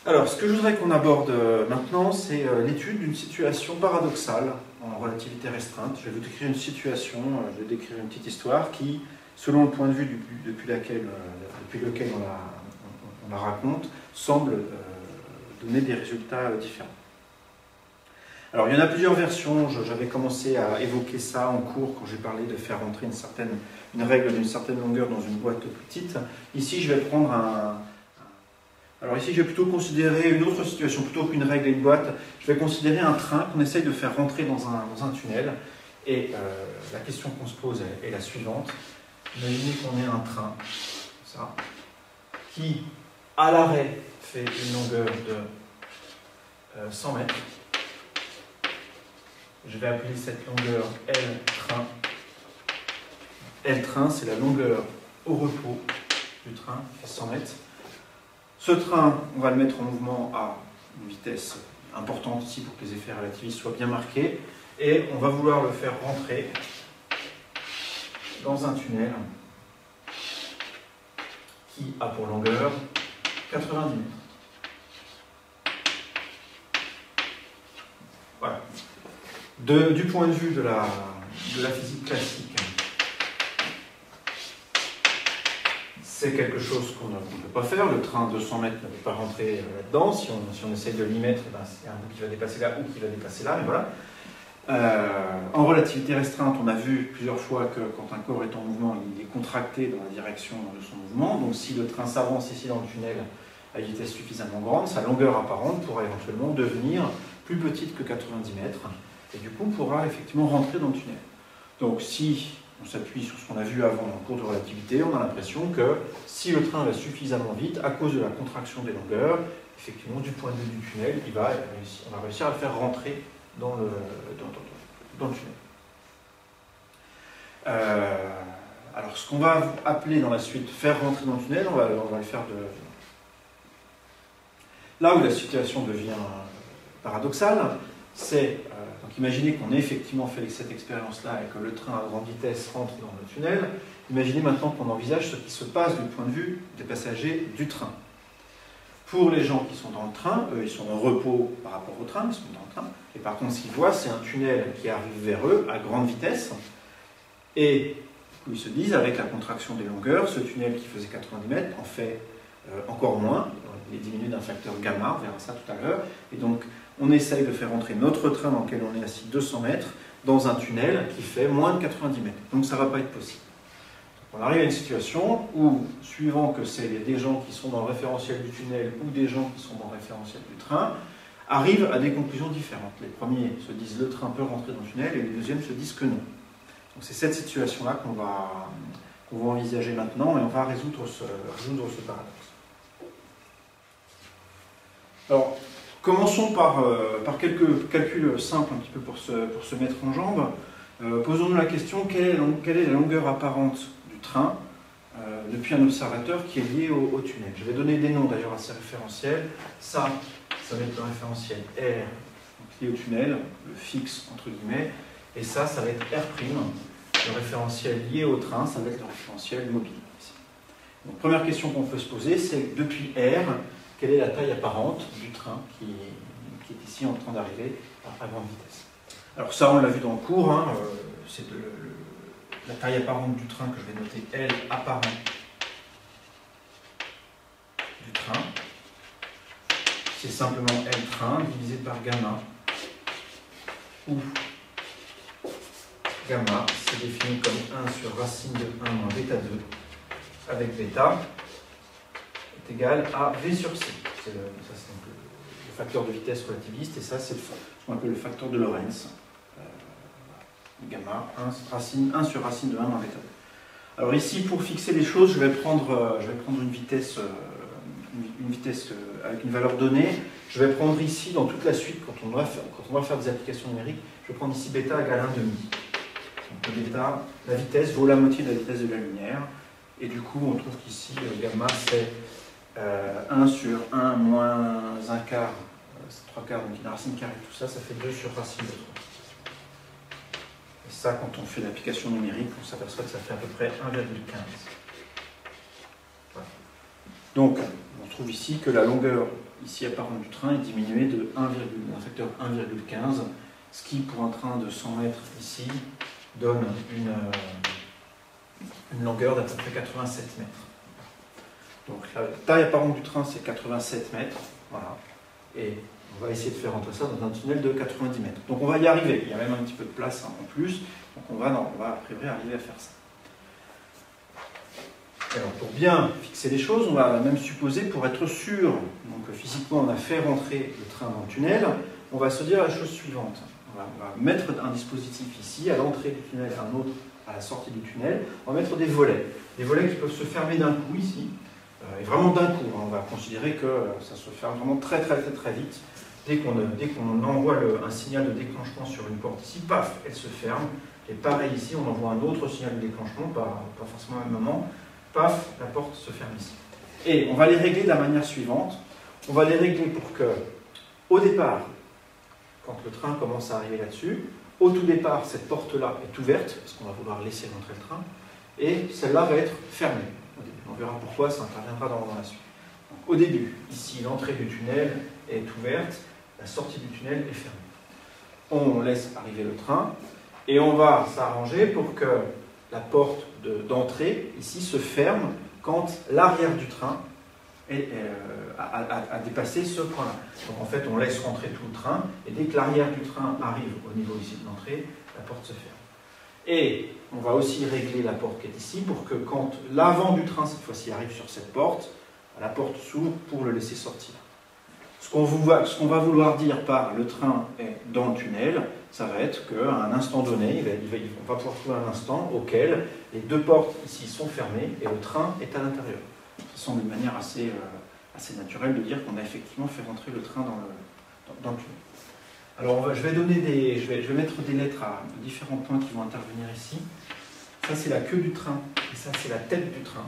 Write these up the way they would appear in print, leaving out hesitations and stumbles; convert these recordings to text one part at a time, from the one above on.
Alors, ce que je voudrais qu'on aborde maintenant, c'est l'étude d'une situation paradoxale en relativité restreinte. Je vais vous décrire une situation, je vais décrire une petite histoire qui, selon le point de vue depuis lequel on la raconte, semble donner des résultats différents. Alors, il y en a plusieurs versions. J'avais commencé à évoquer ça en cours quand j'ai parlé de faire rentrer une règle d'une certaine longueur dans une boîte plus petite. Ici, je vais prendre Alors ici, je vais plutôt considérer une autre situation, plutôt qu'une règle et une boîte. Je vais considérer un train qu'on essaye de faire rentrer dans un tunnel. Et la question qu'on se pose est la suivante. Imaginez qu'on ait un train, ça, qui, à l'arrêt, fait une longueur de 100 mètres. Je vais appeler cette longueur L-train. L-train, c'est la longueur au repos du train, qui fait 100 mètres. Ce train, on va le mettre en mouvement à une vitesse importante ici pour que les effets relativistes soient bien marqués. Et on va vouloir le faire rentrer dans un tunnel qui a pour longueur 90 mètres. Voilà. Du point de vue de la physique classique, c'est quelque chose qu'on ne peut pas faire. Le train de 100 mètres ne peut pas rentrer là-dedans. Si on essaye de l'y mettre, c'est un bout qui va dépasser là ou qui va dépasser là, mais voilà. En relativité restreinte, on a vu plusieurs fois que quand un corps est en mouvement, il est contracté dans la direction de son mouvement. Donc si le train s'avance ici dans le tunnel à une vitesse suffisamment grande, sa longueur apparente pourra éventuellement devenir plus petite que 90 mètres. Et du coup, on pourra effectivement rentrer dans le tunnel. Donc si on s'appuie sur ce qu'on a vu avant en cours de relativité, on a l'impression que si le train va suffisamment vite, à cause de la contraction des longueurs, effectivement, du point de vue du tunnel, on va réussir à le faire rentrer dans le tunnel. Alors, ce qu'on va appeler dans la suite faire rentrer dans le tunnel, on va le faire de... Là où la situation devient paradoxale, c'est... donc imaginez qu'on ait effectivement fait cette expérience-là et que le train à grande vitesse rentre dans le tunnel. Imaginez maintenant qu'on envisage ce qui se passe du point de vue des passagers du train. Pour les gens qui sont dans le train, eux, ils sont en repos par rapport au train, ils sont dans le train. Et par contre, ce qu'ils voient, c'est un tunnel qui arrive vers eux à grande vitesse. Et ils se disent, avec la contraction des longueurs, ce tunnel qui faisait 90 mètres en fait encore moins. Il est diminué d'un facteur gamma, on verra ça tout à l'heure. Et donc, on essaye de faire rentrer notre train dans lequel on est assis 200 mètres dans un tunnel qui fait moins de 90 mètres. Donc ça ne va pas être possible. Donc on arrive à une situation où, suivant que c'est des gens qui sont dans le référentiel du tunnel ou des gens qui sont dans le référentiel du train, arrivent à des conclusions différentes. Les premiers se disent le train peut rentrer dans le tunnel et les deuxièmes se disent que non. Donc c'est cette situation-là qu'on va envisager maintenant et on va résoudre ce paradoxe. Alors, commençons par quelques calculs simples un petit peu pour se mettre en jambes. Posons-nous la question, quelle est la longueur apparente du train depuis un observateur qui est lié au tunnel. Je vais donner des noms d'ailleurs à ces référentiels. Ça va être le référentiel R, donc lié au tunnel, le fixe entre guillemets, et ça va être R', le référentiel lié au train, ça va être le référentiel mobile. Ici. Donc première question qu'on peut se poser, c'est depuis R, quelle est la taille apparente du train qui est ici en train d'arriver à grande vitesse. Alors ça, on l'a vu dans le cours, hein, c'est la taille apparente du train que je vais noter L apparent du train. C'est simplement L train divisé par gamma, où gamma c'est défini comme 1 sur racine de 1 moins bêta 2, avec bêta est égal à V sur C. C'est le facteur de vitesse relativiste, et ça c'est ce qu'on appelle le facteur de Lorentz. Gamma, 1 sur racine de 1 moins bêta 2. Alors ici, pour fixer les choses, je vais prendre une vitesse avec une valeur donnée. Je vais prendre ici, dans toute la suite, quand on va faire des applications numériques, je vais prendre ici bêta égale 1,5. Donc bêta, la vitesse vaut la moitié de la vitesse de la lumière. Et du coup, on trouve qu'ici, gamma, c'est 1 sur 1 moins 1 quart, c'est 3 quarts, donc il y a la racine carrée, tout ça, ça fait 2 sur racine de 3. Et ça, quand on fait l'application numérique, on s'aperçoit que ça fait à peu près 1,15. Voilà. Donc, on trouve ici que la longueur ici apparente du train est diminuée d'un facteur 1,15, ce qui pour un train de 100 mètres ici donne une longueur d'à peu près 87 mètres. Donc la taille apparente du train c'est 87 mètres, voilà, et on va essayer de faire rentrer ça dans un tunnel de 90 mètres. Donc on va y arriver, il y a même un petit peu de place en plus, donc on va a priori arriver à faire ça. Alors pour bien fixer les choses, on va même supposer, pour être sûr, donc physiquement on a fait rentrer le train dans le tunnel, on va se dire la chose suivante. On va mettre un dispositif ici, à l'entrée du tunnel, un autre à la sortie du tunnel. On va mettre des volets qui peuvent se fermer d'un coup ici, et vraiment d'un coup. On va considérer que ça se ferme vraiment très vite. Dès qu'on envoie un signal de déclenchement sur une porte ici, paf, elle se ferme. Et pareil ici, on envoie un autre signal de déclenchement, pas forcément au même moment. Paf, la porte se ferme ici. Et on va les régler de la manière suivante. On va les régler pour que, au départ, quand le train commence à arriver là-dessus, au tout départ, cette porte-là est ouverte, parce qu'on va vouloir laisser rentrer le train, et celle-là va être fermée. On verra pourquoi, ça interviendra dans la suite. Donc, au début, ici, l'entrée du tunnel est ouverte, la sortie du tunnel est fermée. On laisse arriver le train, et on va s'arranger pour que la porte d'entrée, ici, se ferme quand l'arrière du train a dépassé ce point-là. Donc en fait, on laisse rentrer tout le train, et dès que l'arrière du train arrive au niveau ici de l'entrée, la porte se ferme. Et on va aussi régler la porte qui est ici, pour que quand l'avant du train, cette fois-ci, arrive sur cette porte, la porte s'ouvre pour le laisser sortir. Ce qu'on va vouloir dire par le train est dans le tunnel, ça va être qu'à un instant donné, on va pouvoir trouver un instant auquel les deux portes ici sont fermées et le train est à l'intérieur. Ce semble une manière assez naturelle de dire qu'on a effectivement fait rentrer le train dans le tunnel. Alors je vais mettre des lettres à différents points qui vont intervenir ici. Ça c'est la queue du train et ça c'est la tête du train.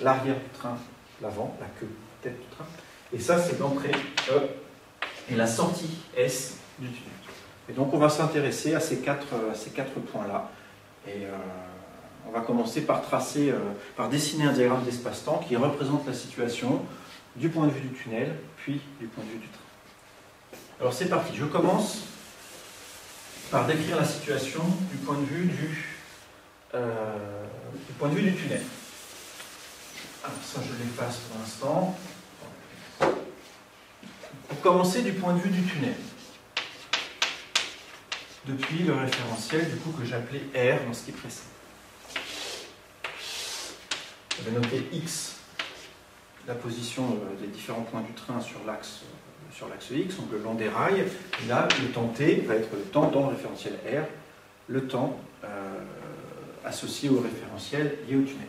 L'arrière du train, l'avant, la queue, tête du train. Et ça c'est l'entrée et la sortie S du tunnel. Et donc on va s'intéresser à ces quatre points-là. Et on va commencer par dessiner un diagramme d'espace-temps qui représente la situation du point de vue du tunnel, puis du point de vue du train. Alors c'est parti, je commence par décrire la situation du point de vue du tunnel. Alors ça je l'efface pour l'instant. Pour commencer du point de vue du tunnel, depuis le référentiel du coup que j'appelais R dans ce qui précède. Je vais noter X, la position des différents points du train sur l'axe X, donc le long des rails. Et là, le temps T va être le temps dans le référentiel R, le temps associé au référentiel lié au tunnel.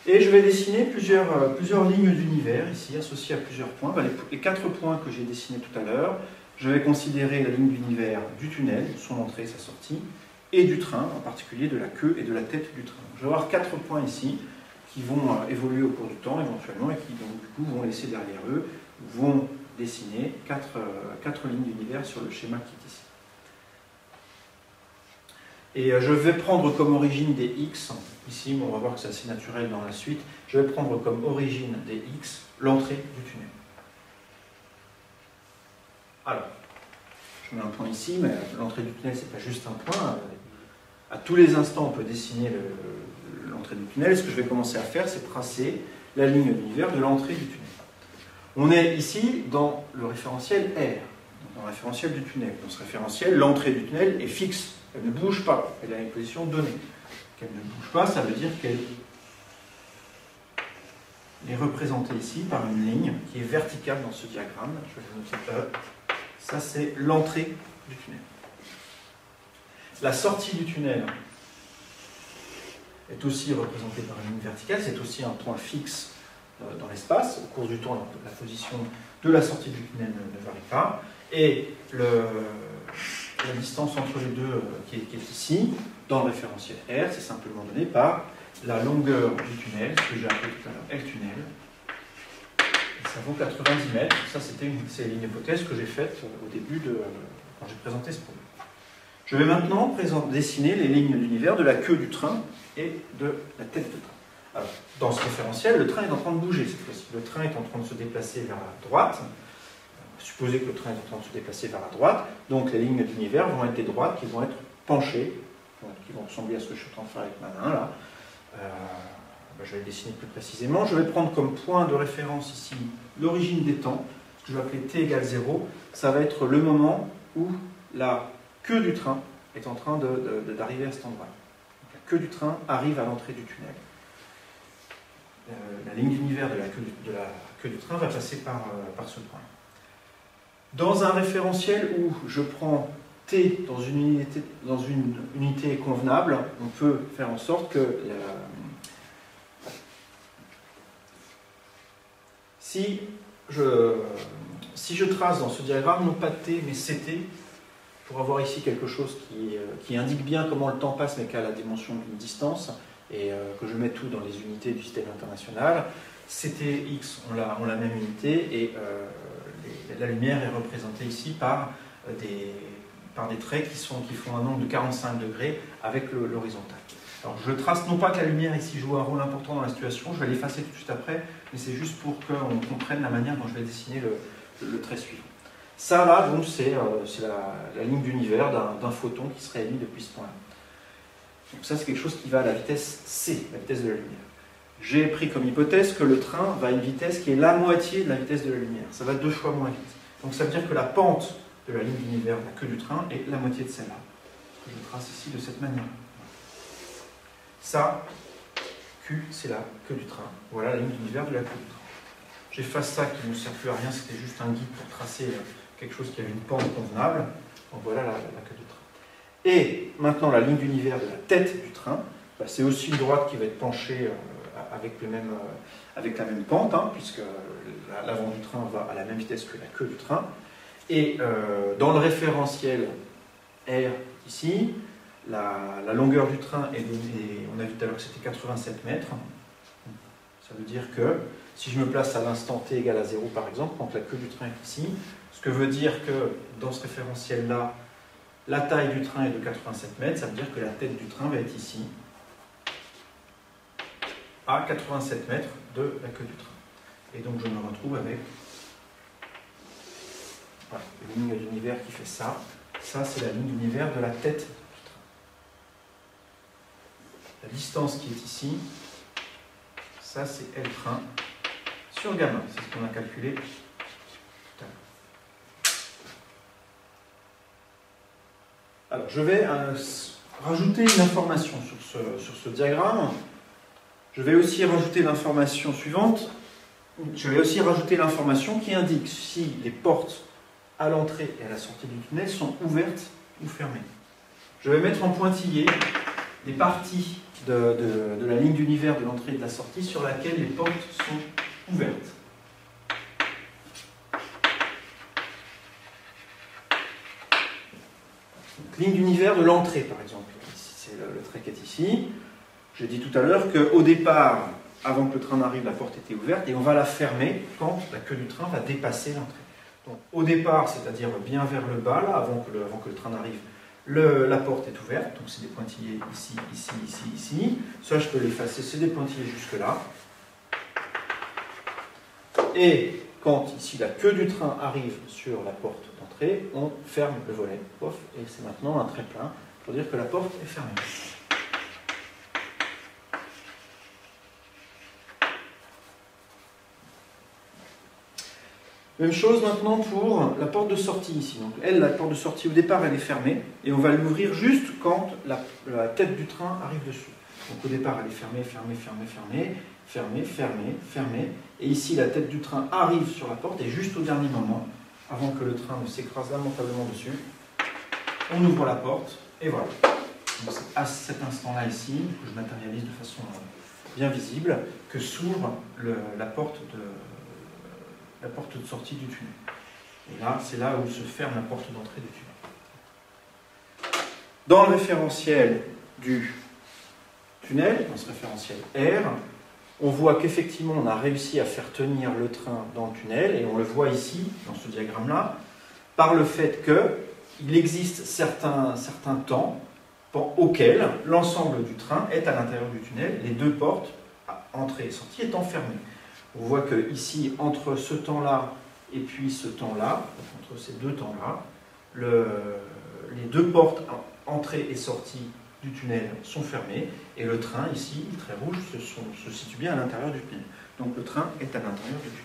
Et je vais dessiner plusieurs lignes d'univers ici, associées à plusieurs points. Les 4 points que j'ai dessinés tout à l'heure, je vais considérer la ligne d'univers du tunnel, son entrée et sa sortie, et du train, en particulier de la queue et de la tête du train. Je vais avoir 4 points ici qui vont évoluer au cours du temps éventuellement et qui donc du coup vont laisser derrière eux, vont dessiner 4 lignes d'univers sur le schéma qui est ici. Et je vais prendre comme origine des X, ici, mais on va voir que c'est assez naturel dans la suite, je vais prendre comme origine des X l'entrée du tunnel. Alors, je mets un point ici, mais l'entrée du tunnel, c'est pas juste un point. À tous les instants, on peut dessiner l'entrée du tunnel. Et ce que je vais commencer à faire, c'est tracer la ligne d'univers de l'entrée du tunnel. On est ici dans le référentiel R, dans le référentiel du tunnel. Dans ce référentiel, l'entrée du tunnel est fixe. Elle ne bouge pas. Elle a une position donnée. Qu'elle ne bouge pas, ça veut dire qu'elle est représentée ici par une ligne qui est verticale dans ce diagramme. Je vais le noter E. Ça, c'est l'entrée du tunnel. La sortie du tunnel est aussi représentée par une ligne verticale. C'est aussi un point fixe dans l'espace. Au cours du temps, la position de la sortie du tunnel ne varie pas. Et la distance entre les deux qui est ici, dans le référentiel R, c'est simplement donné par la longueur du tunnel, que j'ai appelé tout à l'heure L tunnel. Et ça vaut 90 mètres. Ça, c'est une hypothèse que j'ai faite au début quand j'ai présenté ce problème. Je vais maintenant dessiner les lignes d'univers de la queue du train et de la tête du train. Alors, dans ce référentiel, le train est en train de bouger cette fois-ci. Le train est en train de se déplacer vers la droite. Supposez que le train est en train de se déplacer vers la droite. Donc les lignes d'univers vont être des droites qui vont être penchées, qui vont ressembler à ce que je suis en train de faire avec ma main là. Je vais le dessiner plus précisément. Je vais prendre comme point de référence ici l'origine des temps, ce que je vais appeler t égale 0. Ça va être le moment où la queue du train est en train d'arriver à cet endroit. Donc, la queue du train arrive à l'entrée du tunnel. La ligne d'univers de la queue du train va passer par ce point. Dans un référentiel où je prends t dans une unité convenable, on peut faire en sorte que si je trace dans ce diagramme non pas t mais ct, pour avoir ici quelque chose qui indique bien comment le temps passe mais qui a la dimension d'une distance, et que je mets tout dans les unités du système international, CTX ont la même unité, et la lumière est représentée ici par des traits qui font un angle de 45 degrés avec l'horizontale. Alors je trace non pas que la lumière ici joue un rôle important dans la situation, je vais l'effacer tout de suite après, mais c'est juste pour qu'on comprenne la manière dont je vais dessiner le trait suivant. Ça là, donc, c'est la ligne d'univers d'un photon qui serait émis depuis ce point-là. Donc ça, c'est quelque chose qui va à la vitesse c, la vitesse de la lumière. J'ai pris comme hypothèse que le train va à une vitesse qui est la moitié de la vitesse de la lumière. Ça va 2 fois moins vite. Donc ça veut dire que la pente de la ligne d'univers, la queue du train, est la moitié de celle-là. Je trace ici de cette manière. Ça, Q, c'est la queue du train. Voilà la ligne d'univers de la queue du train. J'efface ça qui ne sert plus à rien, c'était juste un guide pour tracer quelque chose qui avait une pente convenable. Donc voilà la queue du train. Et maintenant, la ligne d'univers de la tête du train, c'est aussi une droite qui va être penchée avec la même pente, hein, puisque l'avant du train va à la même vitesse que la queue du train. Et dans le référentiel R ici, la longueur du train est donnée, on a vu tout à l'heure que c'était 87 mètres. Ça veut dire que si je me place à l'instant t égale à 0 par exemple, quand la queue du train est ici, ce que veut dire que dans ce référentiel-là, la taille du train est de 87 mètres, ça veut dire que la tête du train va être ici, à 87 mètres de la queue du train. Et donc je me retrouve avec une ligne d'univers qui fait ça. Ça, c'est la ligne d'univers de la tête du train. La distance qui est ici, ça c'est L train sur gamma. C'est ce qu'on a calculé tout à l'heure. Alors, je vais rajouter une information sur ce diagramme. Je vais aussi rajouter l'information suivante. Je vais aussi rajouter l'information qui indique si les portes à l'entrée et à la sortie du tunnel sont ouvertes ou fermées. Je vais mettre en pointillé les parties de la ligne d'univers de l'entrée et de la sortie sur laquelle les portes sont ouvertes. Donc, ligne d'univers de l'entrée, par exemple. C'est le trait qui est ici. J'ai dit tout à l'heure qu'au départ, avant que le train n'arrive, la porte était ouverte et on va la fermer quand la queue du train va dépasser l'entrée. Donc, au départ, c'est-à-dire bien vers le bas, là, avant que le train n'arrive, la porte est ouverte. Donc c'est des pointillés ici, ici, ici, ici. Ça, je peux l'effacer, c'est des pointillés jusque-là. Et quand ici la queue du train arrive sur la porte d'entrée, on ferme le volet. Pof, et c'est maintenant un trait plein pour dire que la porte est fermée. Même chose maintenant pour la porte de sortie ici. Donc elle, la porte de sortie au départ, elle est fermée et on va l'ouvrir juste quand la tête du train arrive dessus. Donc au départ, elle est fermée, fermée, fermée, fermée, fermée, fermée, fermée. Et ici, la tête du train arrive sur la porte et juste au dernier moment, avant que le train ne s'écrase lamentablement dessus, on ouvre la porte et voilà. Donc c'est à cet instant-là ici, que je matérialise de façon bien visible, que s'ouvre la porte de sortie du tunnel. Et là, c'est là où se ferme la porte d'entrée du tunnel. Dans le référentiel du tunnel, dans ce référentiel R, on voit qu'effectivement, on a réussi à faire tenir le train dans le tunnel, et on le voit ici, dans ce diagramme-là, par le fait qu'il existe certains temps auxquels l'ensemble du train est à l'intérieur du tunnel, les deux portes entrée et sortie étant fermé. On voit que ici, entre ce temps-là et puis ce temps-là, entre ces deux temps-là, les deux portes entrée et sortie du tunnel sont fermées et le train, ici, le trait rouge, se situe bien à l'intérieur du tunnel. Donc le train est à l'intérieur du tunnel.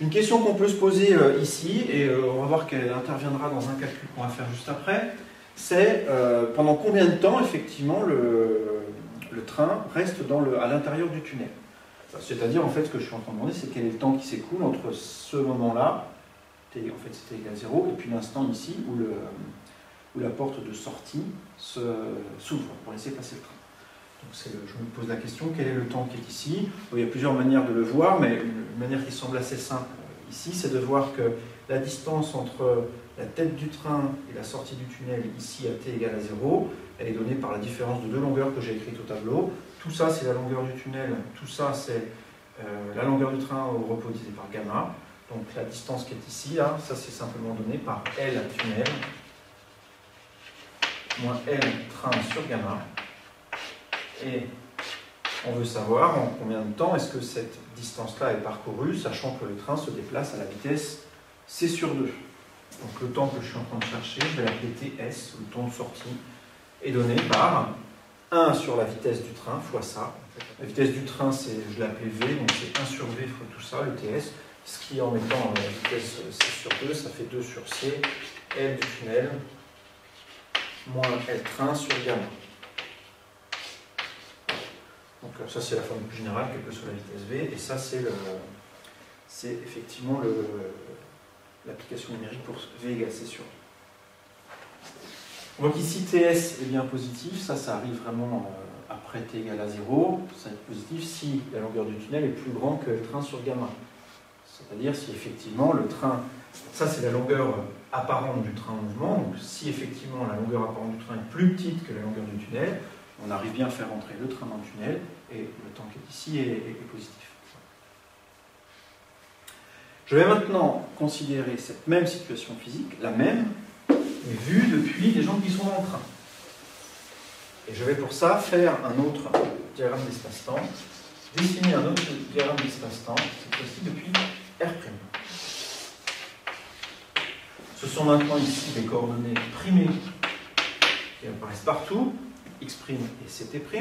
Une question qu'on peut se poser ici, et on va voir qu'elle interviendra dans un calcul qu'on va faire juste après, c'est pendant combien de temps, effectivement, le train reste à l'intérieur du tunnel. C'est-à-dire, en fait, ce que je suis en train de demander, c'est quel est le temps qui s'écoule entre ce moment-là, en fait, c'était égal à 0, et puis l'instant ici où la porte de sortie s'ouvre pour laisser passer le train. Donc je me pose la question, quel est le temps qui est ici? Il y a plusieurs manières de le voir, mais une manière qui semble assez simple ici, c'est de voir que la distance entre la tête du train et la sortie du tunnel, ici à t égale à 0, elle est donnée par la différence de deux longueurs que j'ai écrites au tableau. Tout ça, c'est la longueur du tunnel, tout ça, c'est la longueur du train au repos divisé par gamma. Donc la distance qui est ici, là, ça c'est simplement donné par L tunnel moins L train sur gamma. Et on veut savoir en combien de temps est-ce que cette distance-là est parcourue, sachant que le train se déplace à la vitesse c sur 2. Donc le temps que je suis en train de chercher, je vais l'appeler TS, le temps de sortie, est donné par 1 sur la vitesse du train fois ça. La vitesse du train, je l'ai appelé V, donc c'est 1 sur V fois tout ça, le TS. Ce qui, en mettant la vitesse c sur 2, ça fait 2 sur c, L du tunnel, moins L train sur gamma. Donc ça c'est la formule plus générale, quelle que soit la vitesse V, et ça c'est effectivement l'application numérique pour V égale C sur 2. On voit qu'ici TS est bien positif, ça arrive vraiment après T égale à 0, ça va être positif si la longueur du tunnel est plus grande que le train sur gamma. C'est-à-dire si effectivement le train, ça c'est la longueur apparente du train en mouvement, donc si effectivement la longueur apparente du train est plus petite que la longueur du tunnel, on arrive bien à faire entrer le train dans le tunnel et le temps qui est ici est positif. Je vais maintenant considérer cette même situation physique, la même, mais vue depuis les gens qui sont dans le train. Et je vais pour ça faire un autre diagramme d'espace-temps, dessiner un autre diagramme d'espace-temps, cette fois-ci depuis R'. Ce sont maintenant ici des coordonnées primées qui apparaissent partout, x' et ct',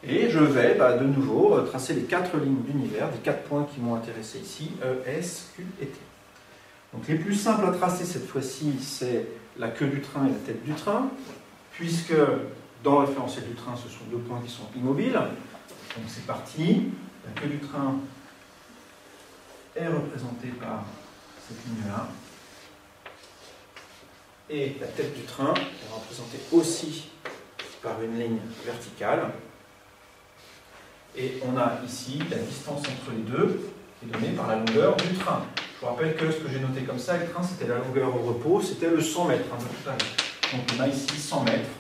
et je vais de nouveau tracer les 4 lignes d'univers, des 4 points qui m'ont intéressé ici, E, S, Q et T. Donc les plus simples à tracer cette fois-ci, c'est la queue du train et la tête du train, puisque dans le référentiel du train, ce sont deux points qui sont immobiles. Donc c'est parti, la queue du train est représentée par cette ligne-là, et la tête du train est représentée aussi par une ligne verticale. Et on a ici la distance entre les deux qui est donnée par la longueur du train. Je vous rappelle que ce que j'ai noté comme ça, le train c'était la longueur au repos, c'était le 100 mètres de tout à l'heure. Donc on a ici 100 mètres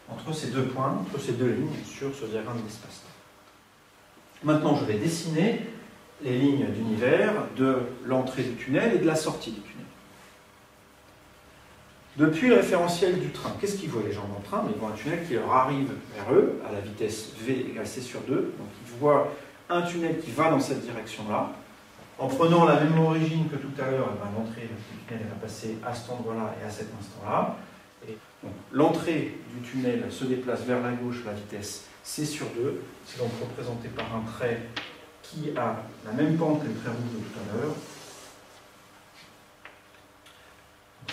entre ces deux points, entre ces deux lignes sur ce diagramme d'espace. Maintenant je vais dessiner les lignes d'univers de l'entrée du tunnel et de la sortie du tunnel. Depuis le référentiel du train, qu'est-ce qu'ils voient les gens dans le train? Ils voient un tunnel qui leur arrive vers eux à la vitesse V égale C sur 2. Donc ils voient un tunnel qui va dans cette direction-là. En prenant la même origine que tout à l'heure, l'entrée du tunnel va passer à cet endroit-là et à cet instant-là. L'entrée du tunnel se déplace vers la gauche à la vitesse C sur 2. C'est donc représenté par un trait qui a la même pente que le trait rouge de tout à l'heure.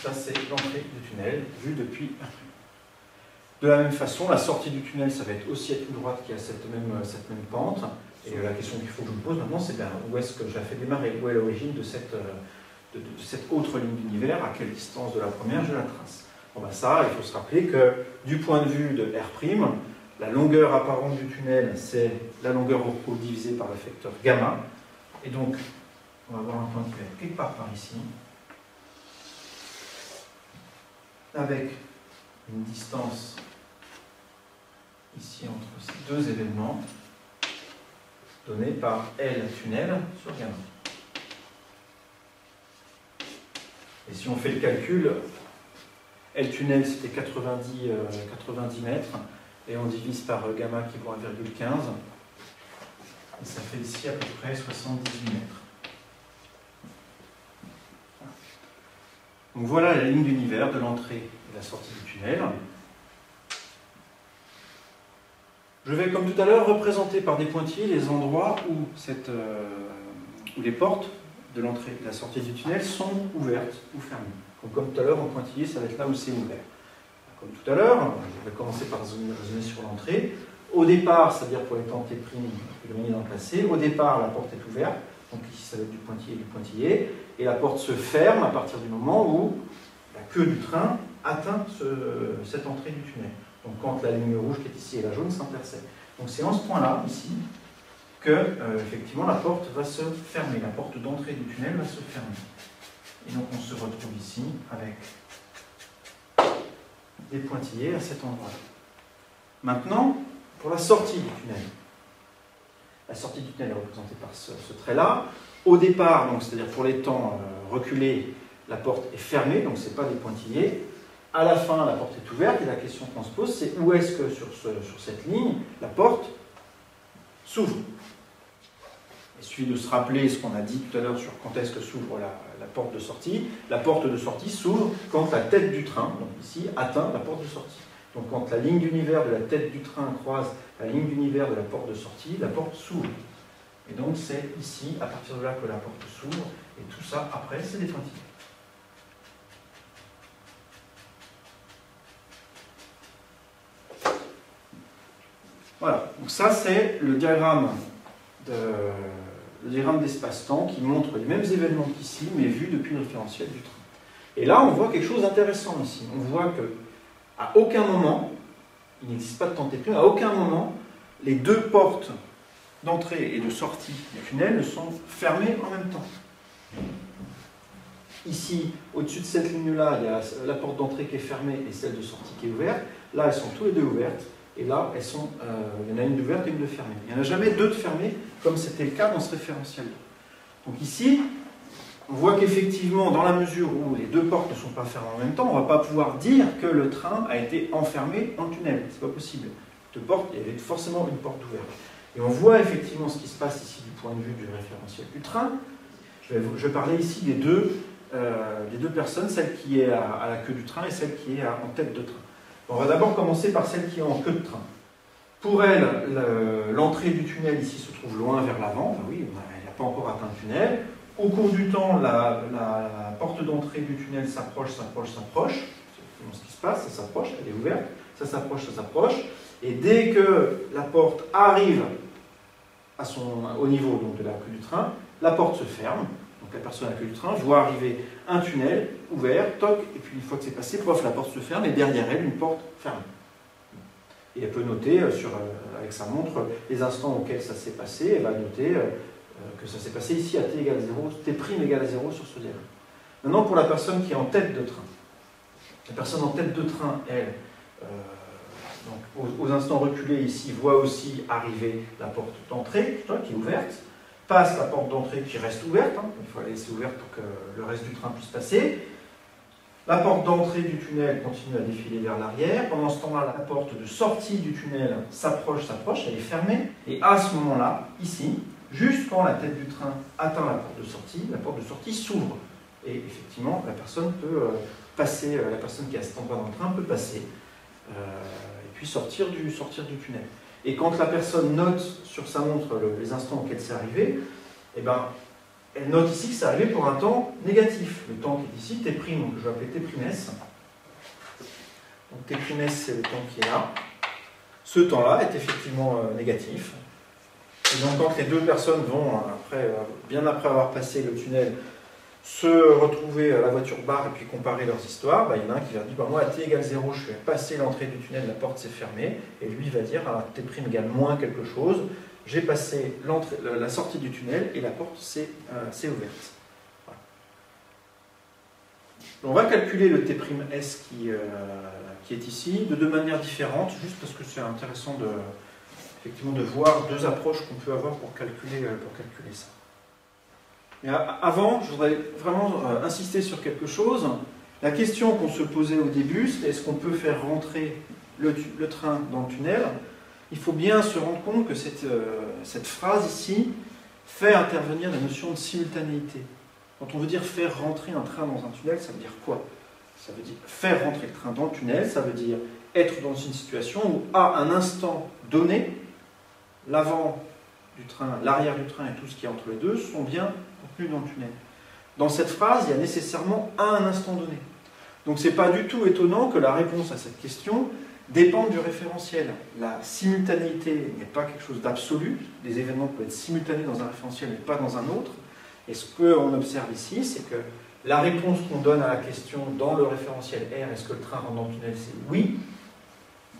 Ça, c'est l'entrée du tunnel, vue depuis R'. De la même façon, la sortie du tunnel, ça va être aussi à toute droite qui a cette même pente. Et la question qu'il faut que je me pose maintenant, c'est où est-ce que je la fais démarrer? Où est l'origine de cette autre ligne d'univers? À quelle distance de la première je la trace? Bon, ça, il faut se rappeler que du point de vue de R', la longueur apparente du tunnel, c'est la longueur au repos divisée par le facteur gamma. Et donc, on va avoir un point qui va être quelque part par ici, avec une distance ici entre ces deux événements donnée par L tunnel sur gamma. Et si on fait le calcul, L tunnel c'était 90 mètres et on divise par gamma qui vaut 1,15, et ça fait ici à peu près 78 mètres. Donc voilà la ligne d'univers de l'entrée et de la sortie du tunnel. Je vais, comme tout à l'heure, représenter par des pointillés les endroits où les portes de l'entrée et de la sortie du tunnel sont ouvertes ou fermées. Donc, comme tout à l'heure, en pointillé, ça va être là où c'est ouvert. Comme tout à l'heure, je vais commencer par raisonner sur l'entrée. Au départ, c'est-à-dire pour les temps T', éloignés dans le passé, au départ, la porte est ouverte. Donc ici, ça va être du pointillé et du pointillé. Et la porte se ferme à partir du moment où la queue du train atteint cette entrée du tunnel. Donc quand la ligne rouge qui est ici et la jaune s'intercèdent. Donc c'est en ce point-là, ici, que effectivement la porte va se fermer. La porte d'entrée du tunnel va se fermer. Et donc on se retrouve ici avec des pointillés à cet endroit-là. Maintenant, pour la sortie du tunnel. La sortie du tunnel est représentée par ce trait-là. Au départ, c'est-à-dire pour les temps reculés, la porte est fermée, donc ce n'est pas des pointillés. À la fin, la porte est ouverte, et la question qu'on se pose, c'est où est-ce que sur cette ligne, la porte s'ouvre. Il suffit de se rappeler ce qu'on a dit tout à l'heure sur quand est-ce que s'ouvre la porte de sortie. La porte de sortie s'ouvre quand la tête du train, donc ici, atteint la porte de sortie. Donc quand la ligne d'univers de la tête du train croise la ligne d'univers de la porte de sortie, la porte s'ouvre. Et donc c'est ici, à partir de là, que la porte s'ouvre, et tout ça, après, c'est des pointillés. Voilà, donc ça c'est le diagramme d'espace-temps qui montre les mêmes événements qu'ici, mais vus depuis le référentiel du train. Et là, on voit quelque chose d'intéressant ici. On voit que à aucun moment, il n'existe pas de temps T', à aucun moment, les deux portes d'entrée et de sortie du tunnel ne sont fermées en même temps. Ici, au-dessus de cette ligne-là, il y a la porte d'entrée qui est fermée et celle de sortie qui est ouverte. Là, elles sont toutes les deux ouvertes. Et là, il y en a une d'ouverte et une de fermée. Il n'y en a jamais deux de fermées, comme c'était le cas dans ce référentiel. Donc ici, on voit qu'effectivement, dans la mesure où les deux portes ne sont pas fermées en même temps, on ne va pas pouvoir dire que le train a été enfermé dans le tunnel. Ce n'est pas possible. Deux portes, il y avait forcément une porte ouverte. Et on voit effectivement ce qui se passe ici du point de vue du référentiel du train. Je vais parler ici des deux personnes, celle qui est à la queue du train et celle qui est en tête de train. On va d'abord commencer par celle qui est en queue de train. Pour elle, l'entrée du tunnel ici se trouve loin vers l'avant. Enfin, oui, elle n'a pas encore atteint le tunnel. Au cours du temps, la porte d'entrée du tunnel s'approche. C'est ce qui se passe, ça s'approche, elle est ouverte, ça s'approche. Et dès que la porte arrive au niveau donc, de la queue du train, la porte se ferme. Donc la personne à la queue du train voit arriver un tunnel ouvert, toc, et puis une fois que c'est passé, pof, la porte se ferme, et derrière elle, une porte fermée. Et elle peut noter avec sa montre les instants auxquels ça s'est passé. Elle va noter que ça s'est passé ici à t égale 0, t' égale 0 sur ce diagramme. Maintenant, pour la personne qui est en tête de train. La personne en tête de train, elle, donc, aux instants reculés ici, voit aussi arriver la porte d'entrée, qui est ouverte, passe la porte d'entrée qui reste ouverte, il faut la laisser ouverte pour que le reste du train puisse passer. La porte d'entrée du tunnel continue à défiler vers l'arrière. Pendant ce temps-là, la porte de sortie du tunnel s'approche, elle est fermée. Et à ce moment-là, ici, juste quand la tête du train atteint la porte de sortie s'ouvre. Et effectivement, la personne peut passer, la personne qui est à cet endroit dans le train peut passer et puis sortir du tunnel. Et quand la personne note sur sa montre les instants auxquels c'est arrivé, eh ben, elle note ici que c'est arrivé pour un temps négatif. Le temps qui est ici, T', donc je vais appeler T'S. Donc T'S, c'est le temps qui est là. Ce temps-là est effectivement négatif. Et donc quand les deux personnes vont, bien après avoir passé le tunnel, se retrouver à la voiture barre et puis comparer leurs histoires, il y en a un qui va dire moi à t égale 0, je suis passé l'entrée du tunnel, la porte s'est fermée, et lui va dire à t' égale moins quelque chose, j'ai passé la sortie du tunnel et la porte s'est ouverte. Voilà. On va calculer le t'S qui est ici de deux manières différentes, juste parce que c'est intéressant effectivement de voir deux approches qu'on peut avoir pour calculer ça. Mais avant, je voudrais vraiment insister sur quelque chose. La question qu'on se posait au début, c'est est-ce qu'on peut faire rentrer le train dans le tunnel? il faut bien se rendre compte que cette phrase ici fait intervenir la notion de simultanéité. Quand on veut dire faire rentrer un train dans un tunnel, ça veut dire quoi? Ça veut dire faire rentrer le train dans le tunnel, ça veut dire être dans une situation où, à un instant donné, l'avant du train, l'arrière du train et tout ce qui est entre les deux sont bien contenus dans le tunnel. Dans cette phrase, il y a nécessairement à un instant donné. Donc ce n'est pas du tout étonnant que la réponse à cette question dépende du référentiel. La simultanéité n'est pas quelque chose d'absolu. Les événements peuvent être simultanés dans un référentiel mais pas dans un autre. Et ce qu'on observe ici, c'est que la réponse qu'on donne à la question dans le référentiel R, est-ce que le train rentre dans le tunnel, c'est oui.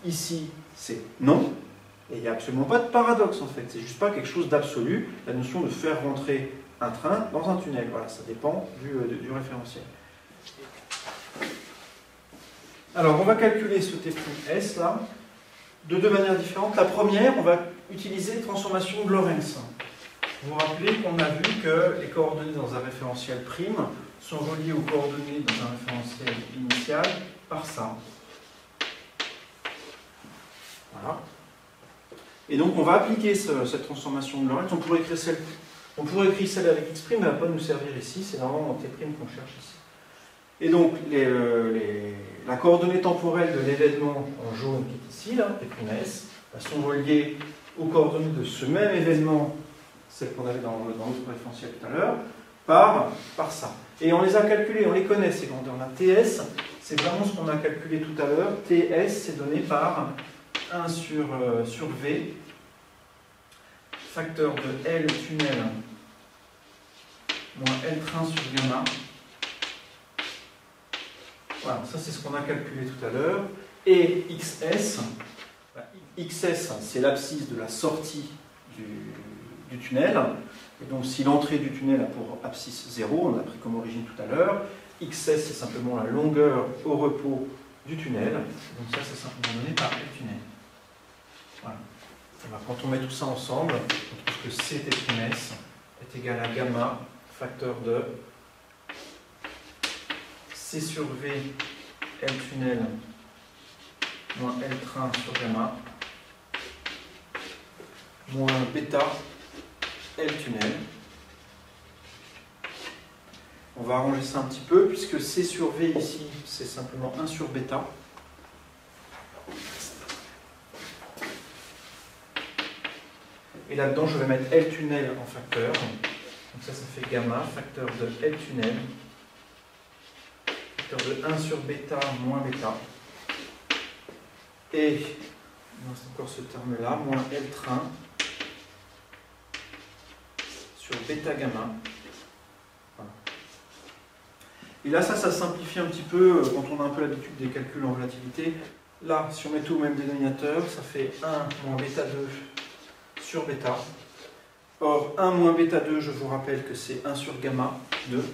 Ici, c'est non. Et il n'y a absolument pas de paradoxe en fait. C'est juste pas quelque chose d'absolu. La notion de faire rentrer un train dans un tunnel. Voilà, ça dépend du référentiel. Alors, on va calculer ce T'(S) là de deux manières différentes. La première, on va utiliser les transformations de Lorentz. Vous vous rappelez qu'on a vu que les coordonnées dans un référentiel prime sont reliées aux coordonnées dans un référentiel initial par ça. Voilà. Et donc, on va appliquer cette transformation de Lorentz. On pourrait écrire celle avec x', mais elle ne va pas nous servir ici. C'est normalement T' qu'on cherche ici. Et donc, la coordonnée temporelle de l'événement en jaune qui est ici, là, T'(S), sont reliées aux coordonnées de ce même événement, celles qu'on avait dans l'autre référentiel tout à l'heure, par ça. Et on les a calculées, on les connaît, ces grandeurs. On a TS, c'est vraiment ce qu'on a calculé tout à l'heure. TS, c'est donné par 1 sur V, facteur de L tunnel moins L train sur gamma. Voilà, ça c'est ce qu'on a calculé tout à l'heure. Et XS, XS c'est l'abscisse de la sortie du tunnel. Et donc si l'entrée du tunnel a pour abscisse 0, on l'a pris comme origine tout à l'heure, XS c'est simplement la longueur au repos du tunnel. Donc ça c'est simplement donné par L tunnel. Voilà. Alors, quand on met tout ça ensemble, on trouve que C T'(S) est égal à gamma, facteur de C sur V, L tunnel, moins L train sur gamma, moins bêta, L tunnel. On va arranger ça un petit peu, puisque C sur V ici, c'est simplement 1 sur bêta. Et là-dedans, je vais mettre L tunnel en facteur. Donc ça fait gamma, facteur de L tunnel, facteur de 1 sur bêta moins bêta. Et, il reste encore ce terme-là, moins L train sur bêta gamma. Voilà. Et là, ça simplifie un petit peu quand on a un peu l'habitude des calculs en relativité. Là, si on met tout au même dénominateur, ça fait 1 moins bêta 2 sur bêta. Or, 1 moins bêta 2, je vous rappelle que c'est 1 sur gamma 2. Donc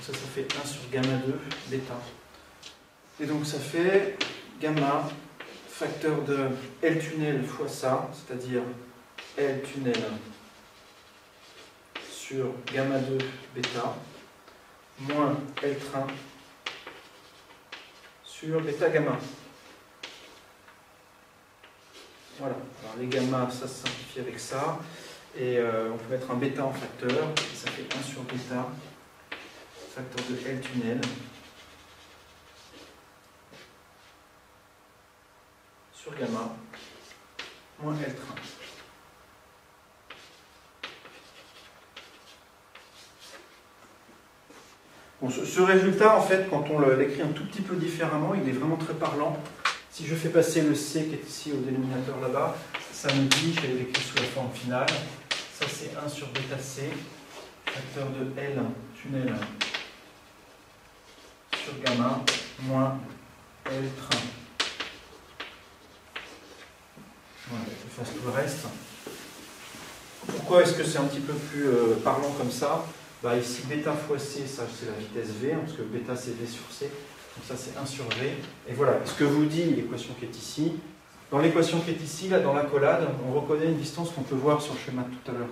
ça fait 1 sur gamma 2 bêta. Et donc ça fait gamma facteur de L tunnel fois ça, c'est-à-dire L tunnel sur gamma 2 bêta, moins L train sur bêta gamma. Voilà, alors les gamma, ça se simplifie avec ça, et on peut mettre un bêta en facteur, et ça fait 1 sur bêta, facteur de L tunnel, sur gamma, moins L train. Bon, ce résultat, en fait, quand on l'écrit un tout petit peu différemment, il est vraiment très parlant. Si je fais passer le C qui est ici au dénominateur là-bas, ça me dit, je vais l'écrire sous la forme finale, ça c'est 1 sur bêta C, facteur de L tunnel sur gamma, moins L train. Voilà, j'efface tout le reste. Pourquoi est-ce que c'est un petit peu plus parlant comme ça? Bah, ici, bêta fois C, ça c'est la vitesse V, hein, parce que bêta c'est V sur C. Donc ça c'est 1 sur V. Et voilà, ce que vous dit l'équation qui est ici. Dans l'équation qui est ici, là dans l'accolade, on reconnaît une distance qu'on peut voir sur le schéma de tout à l'heure.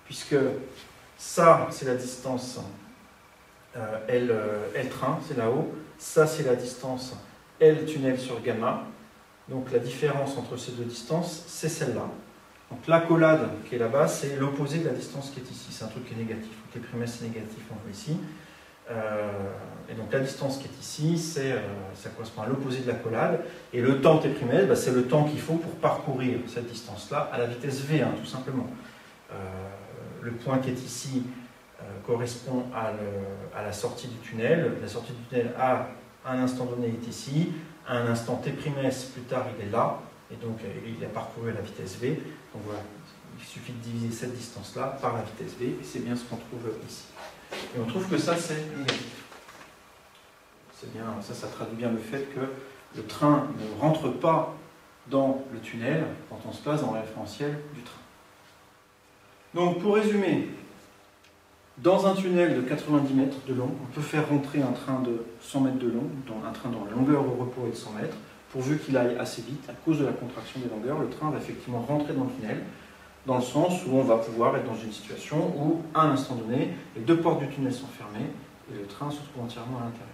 Puisque ça c'est la distance L train, c'est là-haut. Ça c'est la distance L tunnel sur gamma. Donc la différence entre ces deux distances, c'est celle-là. Donc l'accolade qui est là-bas, c'est l'opposé de la distance qui est ici. C'est un truc qui est négatif. Donc les primes c'est négatif, on voit ici. Et donc la distance qui est ici, ça correspond à l'opposé de l'accolade. Et le temps T', c'est le temps qu'il faut pour parcourir cette distance-là à la vitesse V, tout simplement. Le point qui est ici correspond à la sortie du tunnel. La sortie du tunnel à un instant donné est ici. À un instant T', plus tard, il est là. Et donc il a parcouru à la vitesse V. Donc voilà, il suffit de diviser cette distance-là par la vitesse V. Et c'est bien ce qu'on trouve ici. Et on trouve que ça, c'est négatif. C'est bien, ça traduit bien le fait que le train ne rentre pas dans le tunnel quand on se place dans le référentiel du train. Donc, pour résumer, dans un tunnel de 90 mètres de long, on peut faire rentrer un train de 100 mètres de long, un train dont la longueur au repos est de 100 mètres, pourvu qu'il aille assez vite. À cause de la contraction des longueurs, le train va effectivement rentrer dans le tunnel, dans le sens où on va pouvoir être dans une situation où, à un instant donné, les deux portes du tunnel sont fermées et le train se trouve entièrement à l'intérieur.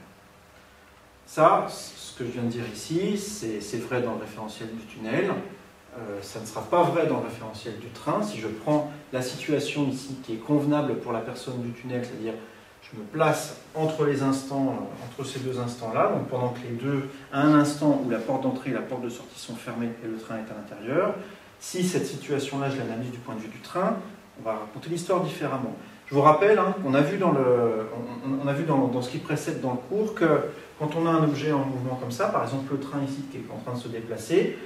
Ça, ce que je viens de dire ici, c'est vrai dans le référentiel du tunnel. Ça ne sera pas vrai dans le référentiel du train. Si je prends la situation ici qui est convenable pour la personne du tunnel, c'est-à-dire je me place entre les instants, entre ces deux instants-là, donc pendant que les deux, à un instant où la porte d'entrée et la porte de sortie sont fermées et le train est à l'intérieur, si cette situation-là, je l'analyse du point de vue du train, on va raconter l'histoire différemment. Je vous rappelle qu'on a vu, dans ce qui précède dans le cours que quand on a un objet en mouvement comme ça, par exemple le train ici qui est en train de se déplacer,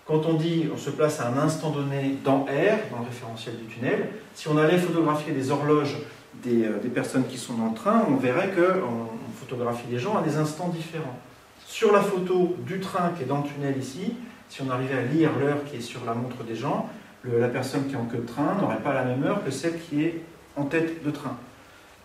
quand on dit on se place à un instant donné dans R, dans le référentiel du tunnel, si on allait photographier les horloges des personnes qui sont dans le train, on verrait qu'on photographie les gens à des instants différents. Sur la photo du train qui est dans le tunnel ici, si on arrivait à lire l'heure qui est sur la montre des gens, la personne qui est en queue de train n'aurait pas la même heure que celle qui est en tête de train.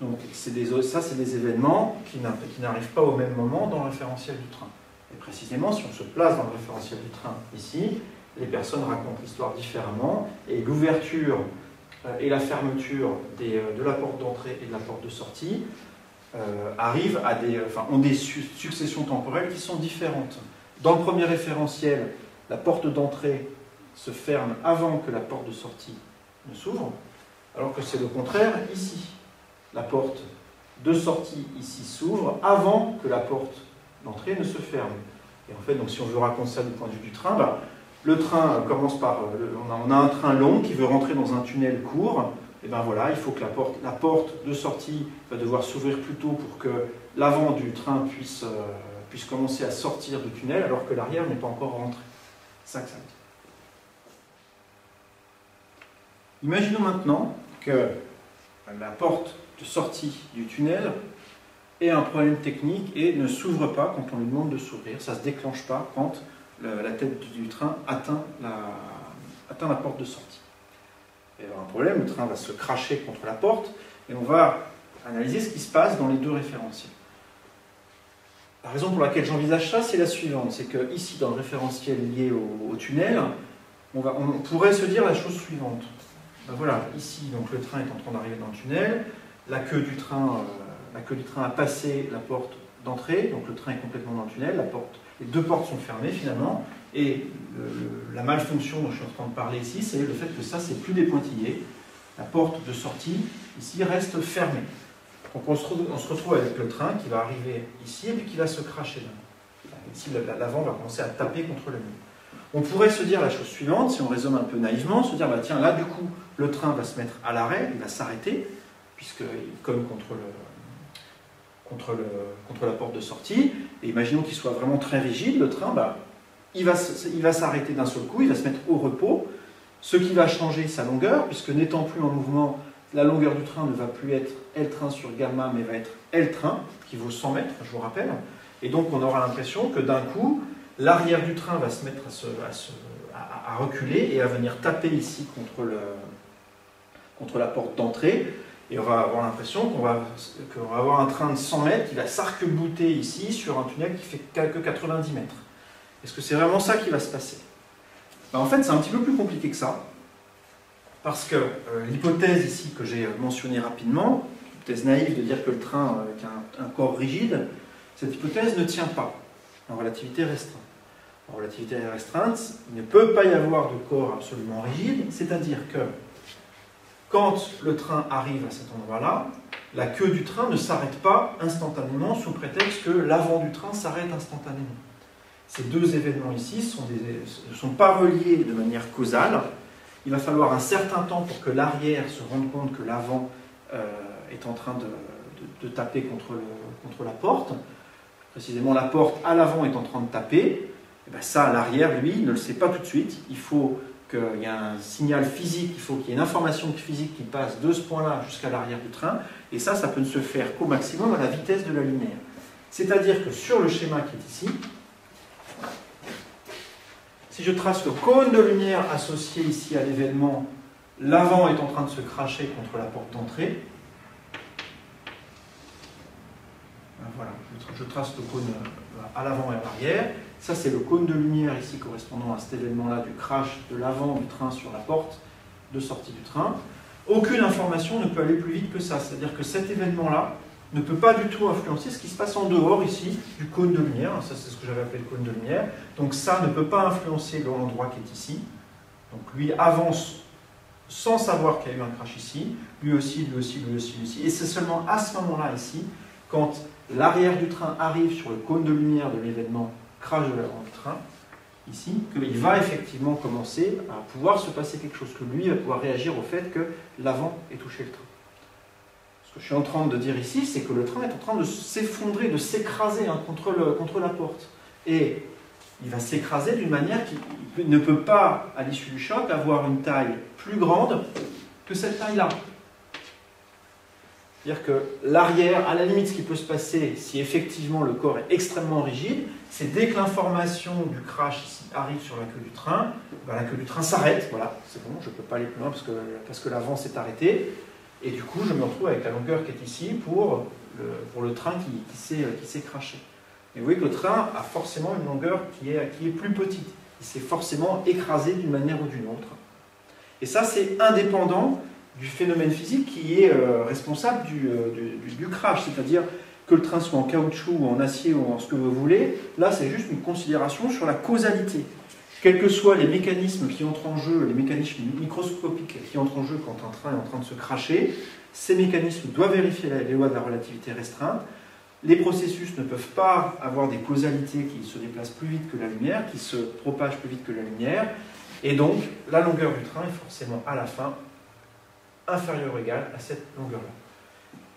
Donc ça, c'est des événements qui n'arrivent pas au même moment dans le référentiel du train. Et précisément, si on se place dans le référentiel du train ici, les personnes racontent l'histoire différemment, et l'ouverture et la fermeture de la porte d'entrée et de la porte de sortie arrivent à ont des successions temporelles qui sont différentes. Dans le premier référentiel, la porte d'entrée se ferme avant que la porte de sortie ne s'ouvre, alors que c'est le contraire ici. La porte de sortie ici s'ouvre avant que la porte d'entrée ne se ferme. Et en fait, donc, si on veut raconter ça du point de vue du train, le train commence par... on a un train long qui veut rentrer dans un tunnel court, et bien voilà, il faut que la porte de sortie va devoir s'ouvrir plus tôt pour que l'avant du train puisse commencer à sortir du tunnel, alors que l'arrière n'est pas encore rentré. C'est ça que ça veut dire. Imaginons maintenant que la porte de sortie du tunnel ait un problème technique et ne s'ouvre pas quand on lui demande de s'ouvrir. Ça ne se déclenche pas quand la tête du train atteint la porte de sortie. Il va y avoir un problème, le train va se cracher contre la porte et on va analyser ce qui se passe dans les deux référentiels. La raison pour laquelle j'envisage ça, c'est la suivante. C'est que ici, dans le référentiel lié au tunnel, on pourrait se dire la chose suivante. Voilà, ici, donc, le train est en train d'arriver dans le tunnel, la queue du train a passé la porte d'entrée, donc le train est complètement dans le tunnel, les deux portes sont fermées finalement, et la malfonction dont je suis en train de parler ici, c'est le fait que ça, c'est plus des pointillés. La porte de sortie, ici, reste fermée. Donc on se retrouve avec le train qui va arriver ici et puis qui va se cracher là. Ici, l'avant va commencer à taper contre le mur. On pourrait se dire la chose suivante, si on raisonne un peu naïvement, se dire, tiens, là, du coup, le train va se mettre à l'arrêt, il va s'arrêter, puisqu'il cogne contre la porte de sortie, et imaginons qu'il soit vraiment très rigide, le train, il va s'arrêter d'un seul coup, il va se mettre au repos, ce qui va changer sa longueur, puisque n'étant plus en mouvement, la longueur du train ne va plus être L' sur gamma, mais va être L', qui vaut 100 mètres, je vous rappelle, et donc on aura l'impression que d'un coup, l'arrière du train va se mettre à reculer et à venir taper ici contre la porte d'entrée. Et on va avoir l'impression qu'on va avoir un train de 100 mètres qui va s'arc-bouter ici sur un tunnel qui fait que 90 mètres. Est-ce que c'est vraiment ça qui va se passer? En fait, c'est un petit peu plus compliqué que ça. Parce que l'hypothèse ici que j'ai mentionnée rapidement, l'hypothèse naïve de dire que le train est un corps rigide, cette hypothèse ne tient pas. en relativité restreinte. En relativité restreinte, il ne peut pas y avoir de corps absolument rigide, c'est-à-dire que quand le train arrive à cet endroit-là, la queue du train ne s'arrête pas instantanément sous prétexte que l'avant du train s'arrête instantanément. Ces deux événements ici ne sont pas reliés de manière causale. Il va falloir un certain temps pour que l'arrière se rende compte que l'avant est en train de taper contre la porte. Précisément, la porte à l'avant est en train de taper. Et bien ça, l'arrière, lui, ne le sait pas tout de suite. Il faut qu'il y ait un signal physique, il faut qu'il y ait une information physique qui passe de ce point-là jusqu'à l'arrière du train. Et ça peut ne se faire qu'au maximum à la vitesse de la lumière. C'est-à-dire que sur le schéma qui est ici, si je trace le cône de lumière associé ici à l'événement, l'avant est en train de se cracher contre la porte d'entrée. Voilà, je trace le cône à l'avant et à l'arrière. Ça, c'est le cône de lumière ici correspondant à cet événement-là du crash de l'avant du train sur la porte de sortie du train. Aucune information ne peut aller plus vite que ça. C'est-à-dire que cet événement-là ne peut pas du tout influencer ce qui se passe en dehors ici du cône de lumière. Ça, c'est ce que j'avais appelé le cône de lumière. Donc ça ne peut pas influencer l'endroit qui est ici. Donc lui avance sans savoir qu'il y a eu un crash ici. Lui aussi, lui aussi, lui aussi, lui aussi. Et c'est seulement à ce moment-là ici, quand l'arrière du train arrive sur le cône de lumière de l'événement crash de l'avant du train, ici, qu'il va effectivement commencer à pouvoir se passer quelque chose, que lui va pouvoir réagir au fait que l'avant ait touché le train. Ce que je suis en train de dire ici, c'est que le train est en train de s'effondrer, de s'écraser contre la porte. Et il va s'écraser d'une manière qui ne peut pas, à l'issue du choc, avoir une taille plus grande que cette taille-là. C'est-à-dire que l'arrière, à la limite, ce qui peut se passer si effectivement le corps est extrêmement rigide, c'est dès que l'information du crash ici arrive sur la queue du train, ben la queue du train s'arrête, voilà, c'est bon, je ne peux pas aller plus loin parce que l'avant s'est arrêté, et du coup je me retrouve avec la longueur qui est ici pour le train qui s'est crashé. Et vous voyez que le train a forcément une longueur qui est plus petite, il s'est forcément écrasé d'une manière ou d'une autre. Et ça, c'est indépendant du phénomène physique qui est responsable du crash, c'est-à-dire que le train soit en caoutchouc ou en acier ou en ce que vous voulez, là c'est juste une considération sur la causalité. Quels que soient les mécanismes qui entrent en jeu, les mécanismes microscopiques qui entrent en jeu quand un train est en train de se crasher, ces mécanismes doivent vérifier les lois de la relativité restreinte. Les processus ne peuvent pas avoir des causalités qui se déplacent plus vite que la lumière, qui se propagent plus vite que la lumière, et donc la longueur du train est forcément à la fin inférieure ou égale à cette longueur-là.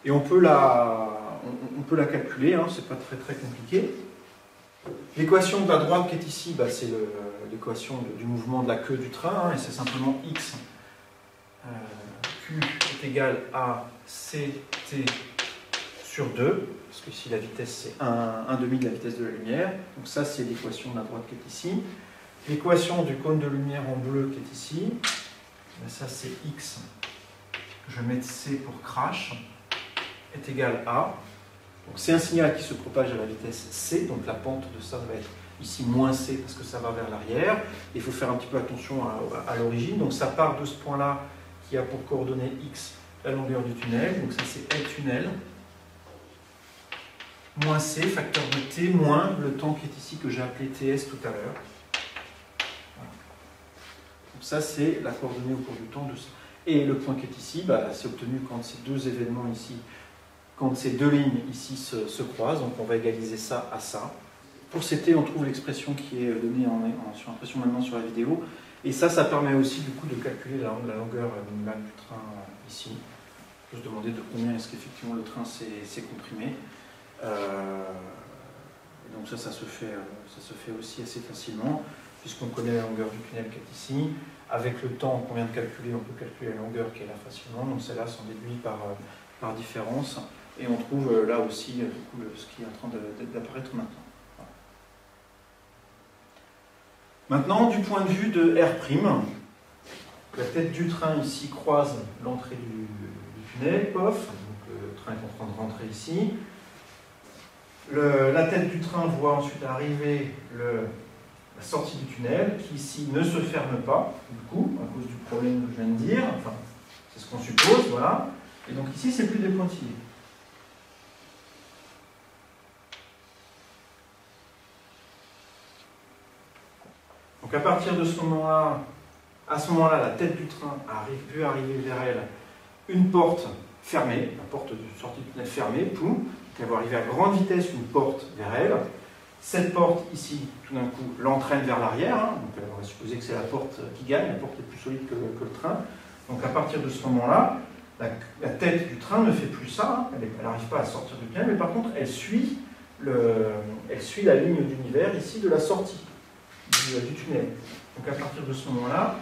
Et on peut la calculer, hein, c'est pas très très compliqué. L'équation de la droite qui est ici, bah, c'est l'équation du mouvement de la queue du train, hein, et c'est simplement x q est égal à ct sur 2, parce que ici la vitesse c'est 1 demi de la vitesse de la lumière, donc ça c'est l'équation de la droite qui est ici. L'équation du cône de lumière en bleu qui est ici, bah, ça c'est x, je vais mettre c pour crash, est égal à, donc c'est un signal qui se propage à la vitesse c, donc la pente de ça va être ici moins c parce que ça va vers l'arrière. Il faut faire un petit peu attention à l'origine, donc ça part de ce point-là qui a pour coordonnée x la longueur du tunnel, donc ça c'est L tunnel, moins c, facteur de t, moins le temps qui est ici que j'ai appelé ts tout à l'heure. Voilà. Donc ça c'est la coordonnée au cours du temps de ça. Et le point qui est ici, bah, c'est obtenu quand ces deux événements ici, quand ces deux lignes ici se croisent, donc on va égaliser ça à ça. Pour CT, on trouve l'expression qui est donnée sur impression maintenant sur la vidéo, et ça permet aussi du coup de calculer la longueur minimale du train ici. Je vais se demander de combien est-ce qu'effectivement le train s'est comprimé. Donc ça se fait aussi assez facilement, puisqu'on connaît la longueur du tunnel qui est ici. Avec le temps qu'on vient de calculer, on peut calculer la longueur qui est là facilement. Donc celles-là sont déduites par différence. Et on trouve là aussi du coup, ce qui est en train d'apparaître maintenant. Voilà. Maintenant, du point de vue de R', la tête du train ici croise l'entrée du tunnel, pof. Donc le train est en train de rentrer ici. La tête du train voit ensuite arriver la sortie du tunnel, qui ici ne se ferme pas, du coup, à cause du problème que je viens de dire, enfin, c'est ce qu'on suppose, voilà. Et donc ici, c'est plus des pointillés. Donc à partir de ce moment-là, la tête du train peut arriver vers elle une porte fermée, la porte de sortie du tunnel fermée, poum, elle va arriver à grande vitesse une porte vers elle. Cette porte ici, tout d'un coup, l'entraîne vers l'arrière, hein, donc on va supposer que c'est la porte qui gagne, la porte est plus solide que le train. Donc à partir de ce moment-là, la tête du train ne fait plus ça, hein, elle n'arrive pas à sortir du tunnel, mais par contre elle suit la ligne d'univers ici de la sortie du tunnel. Donc à partir de ce moment-là,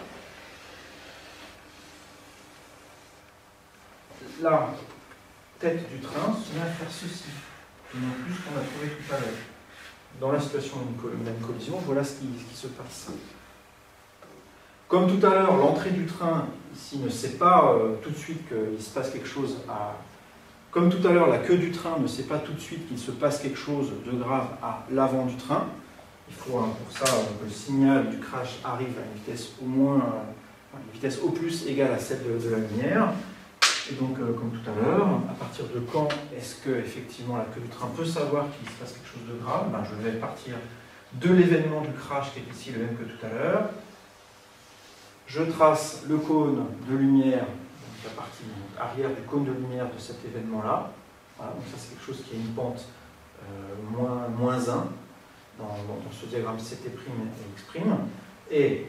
la tête du train se met à faire ceci, et non plus ce qu'on a trouvé tout à l'heure. Dans la situation d'une collision, voilà ce qui se passe. Comme tout à l'heure, l'entrée du train ici ne sait pas tout de suite qu'il se passe quelque chose à... Comme tout à l'heure, la queue du train ne sait pas tout de suite qu'il se passe quelque chose de grave à l'avant du train. Il faut pour ça que le signal du crash arrive à une vitesse une vitesse au plus égale à celle de la lumière. Et donc, comme tout à l'heure, à partir de quand est-ce que effectivement la queue du train peut savoir qu'il se passe quelque chose de grave? Je vais partir de l'événement du crash qui est ici le même que tout à l'heure. Je trace le cône de lumière, donc la partie arrière du cône de lumière de cet événement-là. Voilà, donc ça c'est quelque chose qui a une pente moins 1 dans ce diagramme CT' et X'.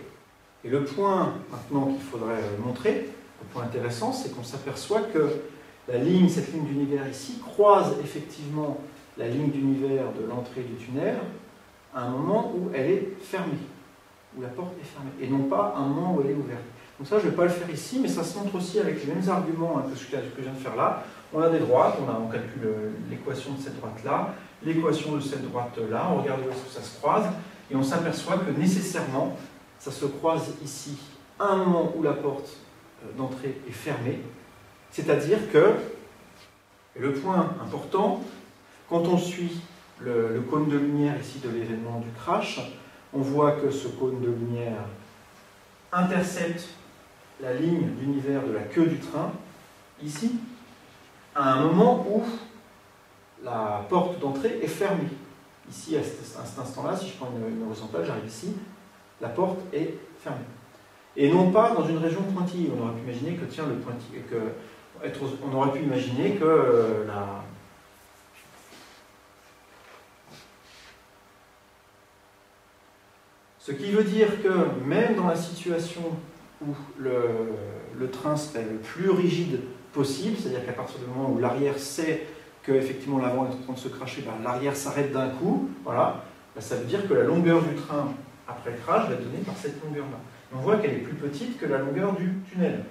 Et le point maintenant qu'il faudrait montrer, le point intéressant, c'est qu'on s'aperçoit que cette ligne d'univers ici croise effectivement la ligne d'univers de l'entrée du tunnel à un moment où elle est fermée, où la porte est fermée, et non pas à un moment où elle est ouverte. Donc ça, je ne vais pas le faire ici, mais ça se montre aussi avec les mêmes arguments que ce que je viens de faire là. On a des droites, on calcule l'équation de cette droite-là, l'équation de cette droite-là, on regarde où est-ce que ça se croise, et on s'aperçoit que nécessairement, ça se croise ici à un moment où la porte d'entrée est fermée, c'est-à-dire que, et le point important, quand on suit le cône de lumière ici de l'événement du crash, on voit que ce cône de lumière intercepte la ligne d'univers de la queue du train, ici, à un moment où la porte d'entrée est fermée. Ici, à cet instant-là, si je prends une horizontale, j'arrive ici, la porte est fermée. Et non pas dans une région pointillée. On aurait pu imaginer que, tiens, on aurait pu imaginer que Ce qui veut dire que même dans la situation où le train serait le plus rigide possible, c'est-à-dire qu'à partir du moment où l'arrière sait que effectivement l'avant est en train de se cracher, l'arrière s'arrête d'un coup, voilà, ça veut dire que la longueur du train après le crash va être donnée par cette longueur-là. On voit qu'elle est plus petite que la longueur du tunnel.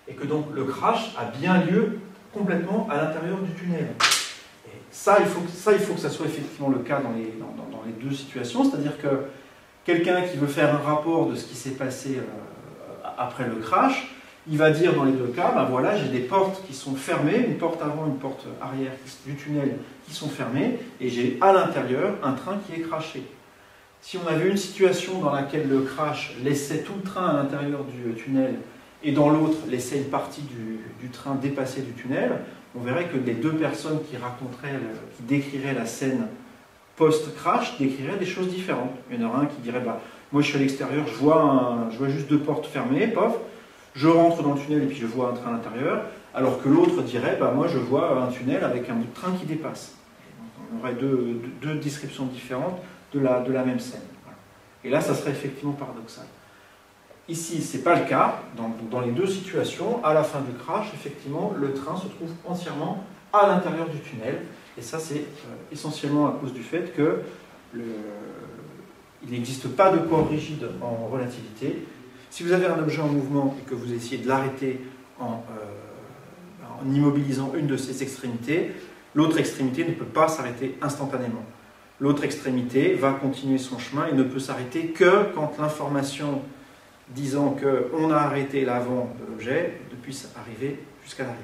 Et que donc le crash a bien lieu complètement à l'intérieur du tunnel. Et ça, il faut que ça soit effectivement le cas dans les deux situations, c'est-à-dire que quelqu'un qui veut faire un rapport de ce qui s'est passé après le crash, il va dire dans les deux cas, voilà, j'ai des portes qui sont fermées, une porte avant, une porte arrière du tunnel qui sont fermées, et j'ai à l'intérieur un train qui est crashé. Si on avait une situation dans laquelle le crash laissait tout le train à l'intérieur du tunnel et dans l'autre laissait une partie du train dépasser du tunnel, on verrait que les deux personnes qui décriraient la scène post-crash décriraient des choses différentes. Il y en aura un qui dirait moi je suis à l'extérieur, je vois juste deux portes fermées, pof, je rentre dans le tunnel et puis je vois un train à l'intérieur, alors que l'autre dirait moi je vois un tunnel avec un bout de train qui dépasse. On aurait deux descriptions différentes de la même scène. Voilà. Et là, ça serait effectivement paradoxal. Ici, ce n'est pas le cas. Dans les deux situations, à la fin du crash, effectivement, le train se trouve entièrement à l'intérieur du tunnel. Et ça, c'est essentiellement à cause du fait qu'il n'existe pas de corps rigide en relativité. Si vous avez un objet en mouvement et que vous essayez de l'arrêter en immobilisant une de ses extrémités, l'autre extrémité ne peut pas s'arrêter instantanément. L'autre extrémité va continuer son chemin et ne peut s'arrêter que quand l'information disant qu'on a arrêté l'avant de l'objet puisse arriver jusqu'à l'arrière.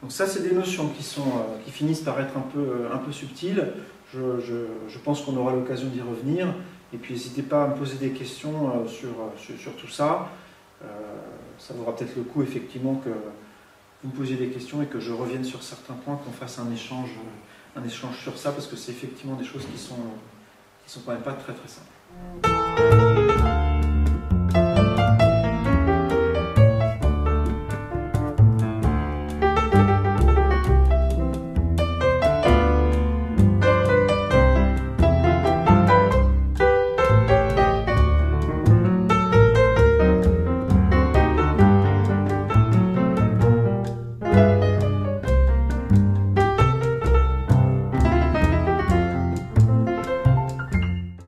Donc ça, c'est des notions qui finissent par être un peu subtiles. Je pense qu'on aura l'occasion d'y revenir. Et puis n'hésitez pas à me poser des questions sur tout ça. Ça vaudra peut-être le coup, effectivement, que vous me posiez des questions et que je revienne sur certains points, qu'on fasse un échange sur ça, parce que c'est effectivement des choses qui sont quand même pas très très simples.